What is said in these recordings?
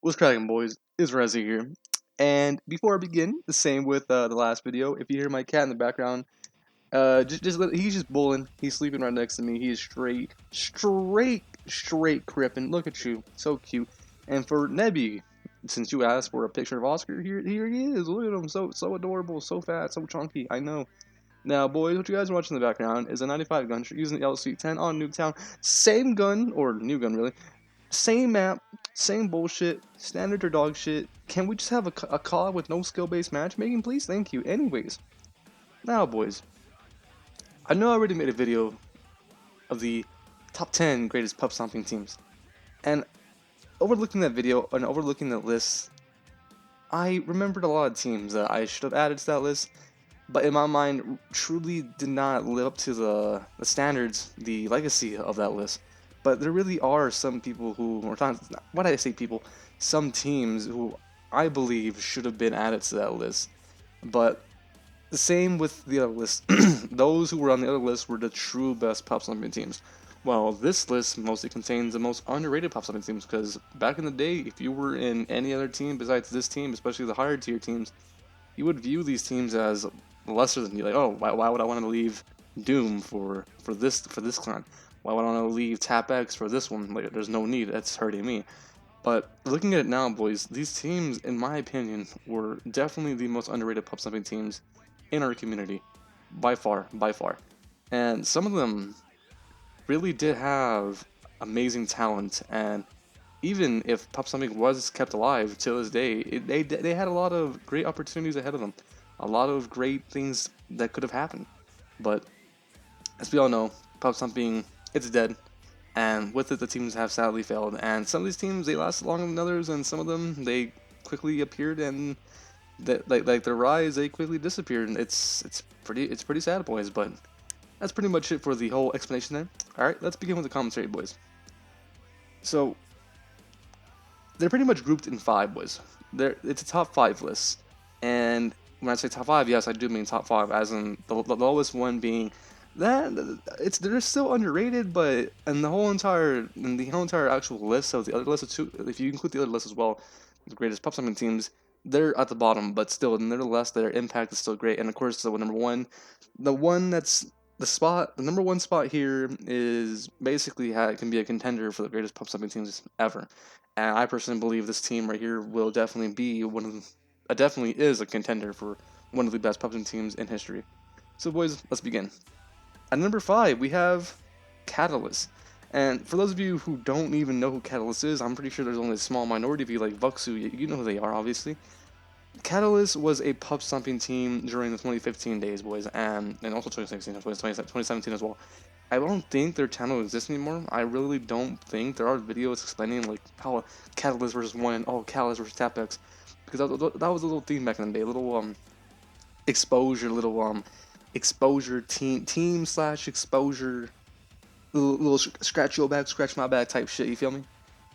What's cracking, boys? It's Rezi here. And before I begin, the same with the last video. If you hear my cat in the background, he's just bulling. He's sleeping right next to me. He is straight crippin'. Look at you, so cute. And for Nebby, since you asked for a picture of Oscar, here he is. Look at him, so adorable, so fat, so chunky. I know. Now, boys, what you guys are watching in the background is a 95 gun using the LC10 on Nuketown. Same gun, or new gun really. Same map, same bullshit, standard or dog shit. Can we just have a call with no skill-based matchmaking, please? Thank you. Anyways, now, boys, I know I already made a video of the top 10 greatest pub stomping teams, and overlooking that video and overlooking that list, I remembered a lot of teams that I should have added to that list, but in my mind, truly did not live up to the standards, the legacy of that list. But there really are some people who, or not, why did I say people? Some teams who I believe should have been added to that list. But the same with the other list. Those who were on the other list were the true best pop stomping teams. Well, this list mostly contains the most underrated pop stomping teams, because back in the day, if you were in any other team besides this team, especially the higher tier teams, you would view these teams as lesser than you. Like, oh, why would I want to leave Doom for this clan? Why would I want to leave Tap X for this one? Like, there's no need. That's hurting me. But looking at it now, boys, these teams, in my opinion, were definitely the most underrated pub stomping teams in our community, by far, by far. And some of them really did have amazing talent, and even if pub stomping was kept alive till this day, they had a lot of great opportunities ahead of them, a lot of great things that could have happened. But as we all know, pub stomping, it's dead, and with it the teams have sadly failed. And some of these teams, they lasted longer than others, and some of them, they quickly appeared, and like their rise, they quickly disappeared. And it's pretty sad, boys. But that's pretty much it for the whole explanation there. All right, let's begin with the commentary, boys. So they're pretty much grouped in five, boys. It's a top five list, and when I say top five, yes, I do mean top five, as in the lowest one being that they're still underrated, but in the whole entire actual list of the other list of two, if you include the other list as well, the greatest pub stomping teams, they're at the bottom, but still, nevertheless, their impact is still great. And of course, the number one, the number one spot here is basically can be a contender for the greatest pub stomping teams ever. And I personally believe this team right here will definitely be definitely is a contender for one of the best pub stomping teams in history. So, boys, let's begin. At number 5, we have Catalyst. And for those of you who don't even know who Catalyst is, I'm pretty sure there's only a small minority of you, like Vuxu, you know who they are, obviously. Catalyst was a pub stomping team during the 2015 days, boys, and also 2016, 2017 as well. I don't think their channel exists anymore. I really don't think. There are videos explaining like how Catalyst versus one and Catalyst versus TapX, because that was a little theme back in the day, a little exposure, exposure team slash exposure, little scratch your back, scratch my back type shit. You feel me?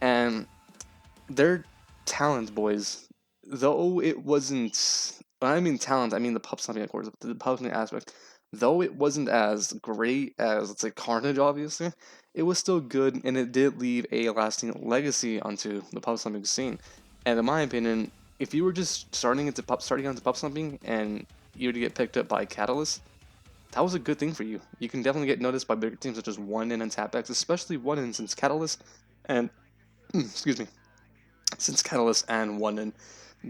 And their talent, boys, though it wasn't. When I mean talent, I mean the pub stomping, of course, the pub stomping aspect. Though it wasn't as great as, let's say, Carnage, obviously, it was still good, and it did leave a lasting legacy onto the pub stomping scene. And in my opinion, if you were just starting into pub stomping and you were to get picked up by Catalyst, that was a good thing for you. You can definitely get noticed by bigger teams such as One In and TapX, especially One In, since Catalyst and excuse me, since Catalyst and One In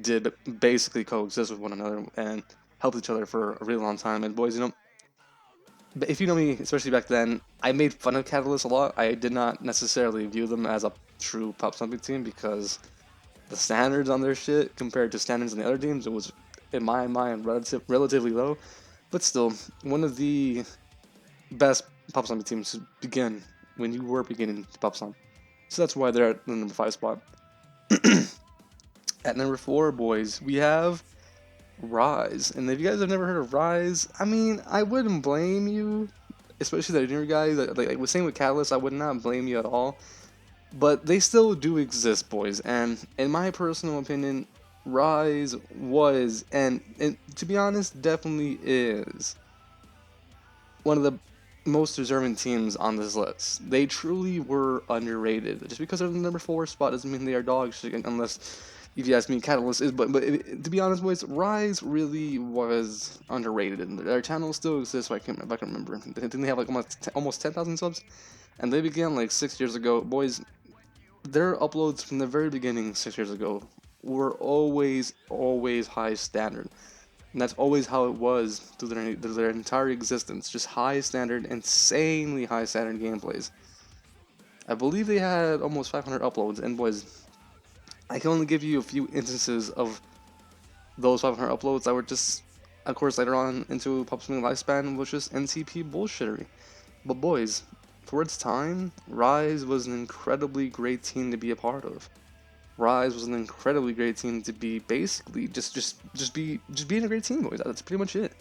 did basically coexist with one another and help each other for a really long time. And boys, if you know me, especially back then, I made fun of Catalyst a lot. I did not necessarily view them as a true pop stomping team, because the standards on their shit compared to standards on the other teams, it was, in my mind, relatively low. But still, one of the best pop stomping teams to begin when you were beginning to pop stomp. So that's why they're at the number 5 spot. At number 4, boys, we have Rise. And if you guys have never heard of Rise, I mean, I wouldn't blame you, especially the newer guys. Like was saying with Catalyst, I would not blame you at all. But they still do exist, boys. And in my personal opinion, Rise and to be honest, definitely is one of the most deserving teams on this list. They truly were underrated. Just because they're the number 4 spot doesn't mean they are dog shit, unless if you ask me, Catalyst is. But to be honest, boys, Rise really was underrated. And their channel still exists. If I can remember, didn't they have like almost 10,000 subs? And they began like 6 years ago, boys. Their uploads from the very beginning 6 years ago were always high standard. And that's always how it was through their entire existence. Just high standard, insanely high standard gameplays. I believe they had almost 500 uploads, and boys, I can only give you a few instances of those 500 uploads that were just, of course, later on into Pubstomping lifespan was just NCP bullshittery. But boys, for its time, Rise was an incredibly great team to be a part of. Rise was an incredibly great team to be basically just being a great team, boys. That's pretty much it.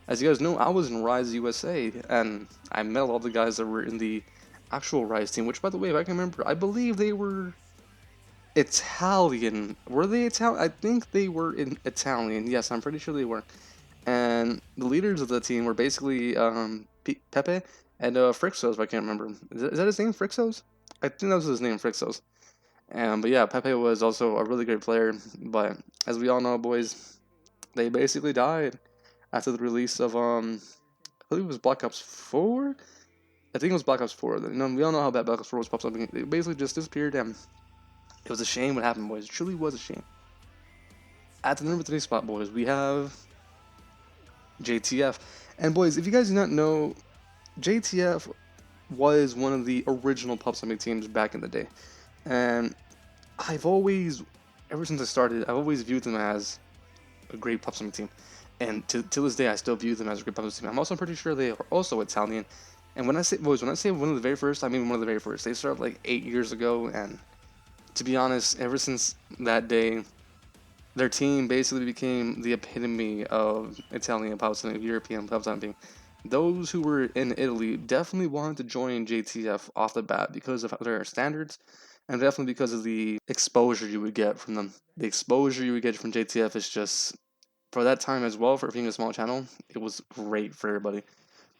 As you guys know, I was in Rise USA, and I met all the guys that were in the actual Rise team. Which, by the way, if I can remember, I believe they were Italian. Were they Italian? I think they were in Italian. Yes, I'm pretty sure they were. And the leaders of the team were basically Pepe and Frixos, if I can't remember. Is that his name, Frixos? I think that was his name, Frixos. But yeah, Pepe was also a really great player. But as we all know, boys, they basically died after the release of I believe it was Black Ops 4. I think it was Black Ops 4. We all know how bad Black Ops 4 was. Pops up. It basically just disappeared, and it was a shame what happened, boys. It truly was a shame. At the number 3 spot, boys, we have JTF. And boys, if you guys do not know, JTF was one of the original Pubstomping teams back in the day. And I've always, ever since I started, I've always viewed them as a great Pubstomping team. And to this day, I still view them as a great Pubstomping team. I'm also pretty sure they are also Italian. And when I say, boys, when I say one of the very first, I mean one of the very first. They started like 8 years ago, and to be honest, ever since that day, their team basically became the epitome of Italian Pubstomping, European Pubstomping. Those who were in Italy definitely wanted to join JTF off the bat because of their standards, and definitely because of the exposure you would get from them. The exposure you would get from JTF is just, for that time as well, for being a small channel, it was great for everybody.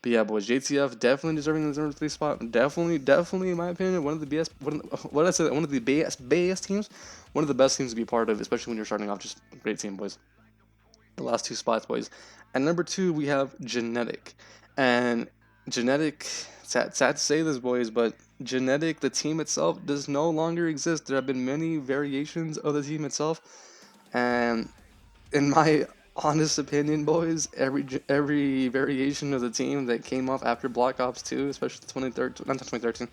But yeah, boys, JTF definitely deserving the number 3 spot. Definitely, in my opinion, one of the best. What did I say? One of the best teams. One of the best teams to be a part of, especially when you're starting off. Just a great team, boys. The last 2 spots, boys. And number 2, we have Genetic. And Genetic, sad to say this, boys, but Genetic, the team itself, does no longer exist. There have been many variations of the team itself, and in my honest opinion, boys, every variation of the team that came off after Black Ops 2, especially the 2013, not 2013,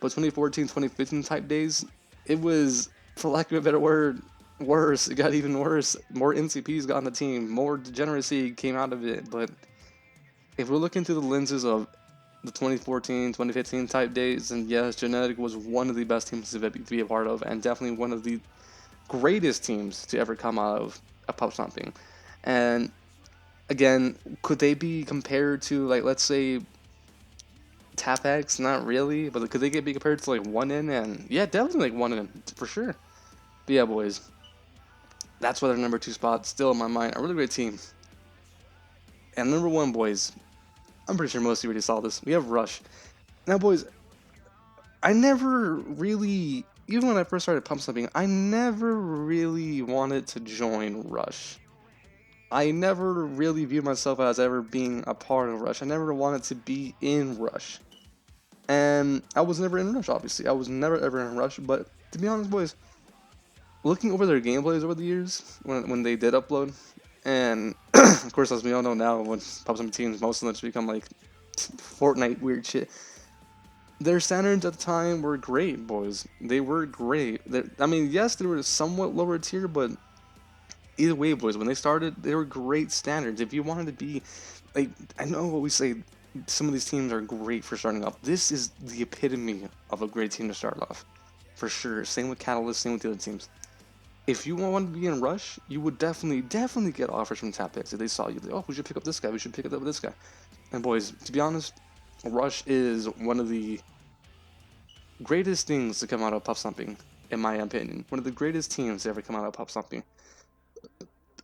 but 2014, 2015 type days, it was, for lack of a better word, worse. It got even worse. More NCPs got on the team. More degeneracy came out of it. But if we're looking through the lenses of the 2014, 2015 type days, then yes, Genetic was one of the best teams to be a part of, and definitely one of the greatest teams to ever come out of a Pubstomping. And again, could they be compared to, like, let's say TapX? Not really, but could they be compared to like 1N? And yeah, definitely like 1N for sure. But yeah, boys, that's why they're number 2 spot still in my mind. A really great team. And number 1, boys, I'm pretty sure most of you already saw this. We have Rush. Now, boys, I never really, even when I first started Pubstomping, I never really wanted to join Rush. I never really viewed myself as ever being a part of Rush. I never wanted to be in Rush. And I was never in Rush, obviously. I was never ever in Rush, but to be honest, boys, looking over their gameplays over the years, when they did upload, and of course, as we all know now, when Pubstomping teams, most of them just become like Fortnite weird shit. Their standards at the time were great, boys. They were great. I mean, yes, they were somewhat lower tier, but either way, boys, when they started, they were great standards. If you wanted to be, like, I know what we say, some of these teams are great for starting off. This is the epitome of a great team to start off, for sure. Same with Catalyst, same with the other teams. If you wanted to be in Rush, you would definitely get offers from TapX. If they saw you, like, oh, we should pick up this guy, we should pick up this guy. And boys, to be honest, Rush is one of the greatest things to come out of Pubstomping, in my opinion. One of the greatest teams to ever come out of Pubstomping.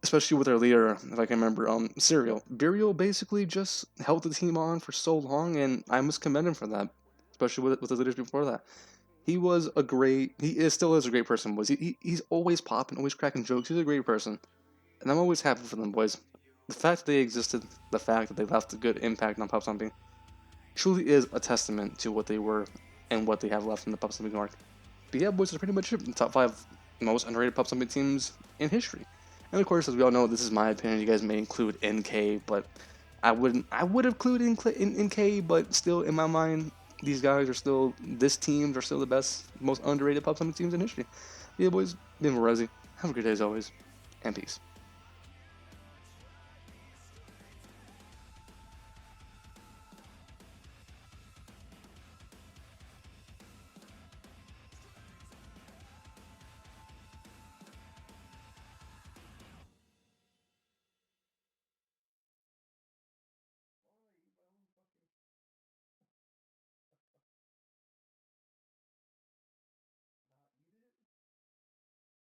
especially with their leader, if I can remember, Serial. Burial basically just held the team on for so long, and I must commend him for that, especially with the leaders before that. He was a great, still is a great person, boys. He's always popping, always cracking jokes. He's a great person, and I'm always happy for them, boys. The fact that they existed, the fact that they left a good impact on Pubstomping, truly is a testament to what they were and what they have left in the Pubstomping arc. But yeah, boys, that's pretty much it. The top 5 most underrated Pubstomping teams in history. And of course, as we all know, this is my opinion. You guys may include NK, but I wouldn't. I would include NK, but still, in my mind, these guys are still. This teams are still the best, most underrated Pubstomping teams in history. Yeah, boys. Been Resi. Have a good day as always, and peace.